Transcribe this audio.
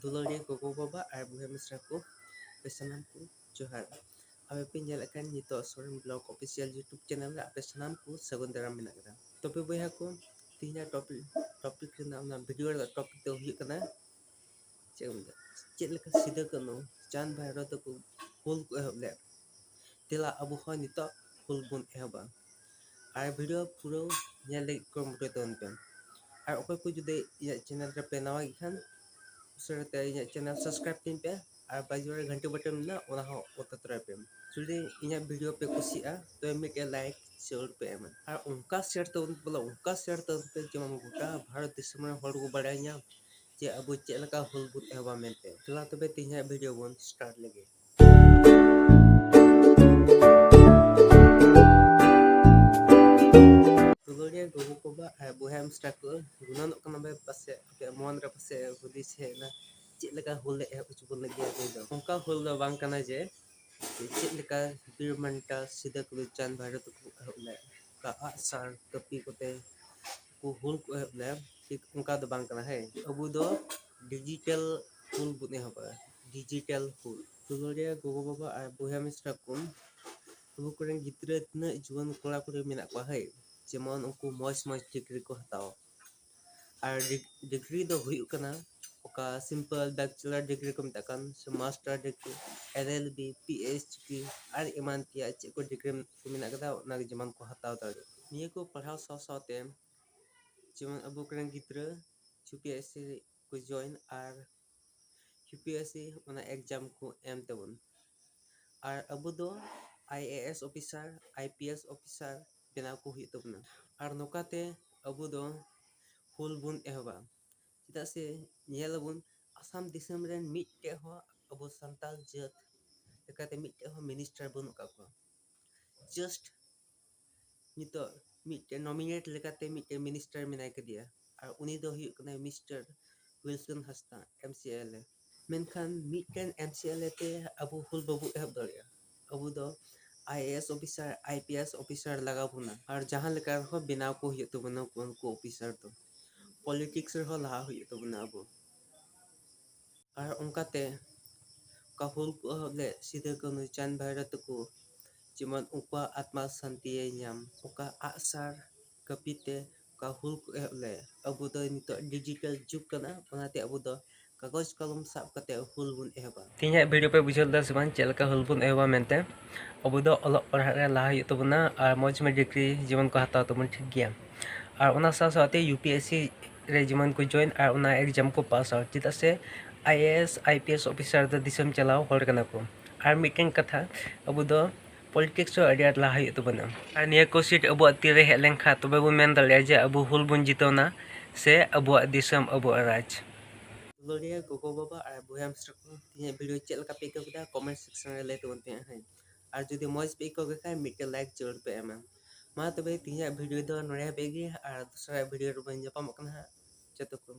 दुलारी गोगो बाबा और बुआ मिश्रा को पेसनाम को जोहार अबे पे nyalakan nito Soren Blog official YouTube channel रे आपे सनाम को सगुन दाराम मेना कदा तोपे बुआ को तीना टॉपिक रेना ना वीडियो रे टॉपिक तो हुई कना चेक लेका सीधा कनो चांद भाईरो तो को हुल को एहबले तेला अबु हो nito हुल बुन एहबा और वीडियो पूरा nyale को मुटे तोन पे और ओको को जुदे या चैनल रे पे नवा खान उसरते या चैनल सब्सक्राइब tin पे और बाजू रे घंटी बटन ना ओना हो ओततरा पे जुदे इnya वीडियो पे कुसिया तो मिटे लाइक शेयर पे एम और उनका शेयर तो बोला उनका शेयर तो पे जेमन गोटा भारत दिसम रे हर को बडायnya जे अबु चेलका हुल बुत एहबा मेनते चला तबे तिnya वीडियो बोन स्टार्ट लगे Tuloria gogo koba buham struggle gunan kana be passe ke mon ra passe hudi se na chit leka hul e uchbul lagi do onka hul do bang kana je chit leka birmanta sida kulu chan bharat ku le ka asar kapi kote ku hul ku le tik onka do bang kana hai abu do digital hul bune hoba digital hul Tuloria gogo baba buham struggle abu kurang gitra tina juan kola kure menak kwa hai जेमन उनको मौज degree को हटाओ और degree दो हुई कना ओका सिंपल बैचलर डिग्री को मिताकन से मास्टर डिग्री एलएलबी पीएचडी और इमान तिया चे को डिग्री को मिना कदा ना जेमन को हटाओ दारे निये को पढ़ाओ साथे जेमन अबु करन गिद्रा यूपीएससी को जॉइन और यूपीएससी ओना एग्जाम को एम तबन और अबु दो आईएएस ऑफिसर आईपीएस ऑफिसर बेनाव को हुई तबना और नोकाते अबु दो हुल बुन एहबा चिदा से नेलबुन आसाम दिसम रेन मिटे हो अबु संताल जात लेकाते मिटे हो मिनिस्टर बुन काको जस्ट नितो मिटे नॉमिनेट लेकाते मिटे मिनिस्टर मिनाय के दिया और उनी दो हुई कना मिस्टर विल्सन हस्ता एमसीएल मेनखान मिटेन एमसीएल ते अबु हुल बबु एहब दरिया अबु दो आईएएस ऑफिसर आईपीएस ऑफिसर लगा बुना और जहां लेकर हो बिना को हुई तो बना उनको ऑफिसर तो पॉलिटिक्स हो लहा हुई तो बना अबु और उनका ते काहुल को ले सीधे को चांद भारत को जेमन उनका आत्मा शांति नाम उनका आसार कपिते काहुल को ले अबु दो नितो डिजिटल जुग कना ओनाते अबु दो कागज कलम साब कते हुल बुन एहबा तिnya वीडियो पे बुझल दा सबान चेलका हुल बुन एहबा मेनते अबु दो अलग पढ़ा रे लहा हुई तो बना और मौज में डिग्री जीवन को हताव तो ठीक गया और ओना साथे यूपीएससी रे जीवन को जॉइन और ओना एग्जाम को पास आउट चिदा से आईएएस आईपीएस ऑफिसर द दिसम चलाव हर कना को और मिटेन कथा अबु दो पॉलिटिक्स अडी आट लहा हुई तो बना और निया को सीट अबु तीरे हे लेंखा तबे बो मेन दले जे अबु हुल बुन जितोना से अबु दिसम अबु राज लोरिया गोगो बाबा और बुहाम स्ट्रक्चर तिnya वीडियो चेल का पे कदा कमेंट सेक्शन रे ले तो पे है और जदि मौज पे को गखा मिटे लाइक जरूर पे एम मा तबे तिnya वीडियो दो नोरे पेगी और दूसरा वीडियो रो बन जपम कना जतको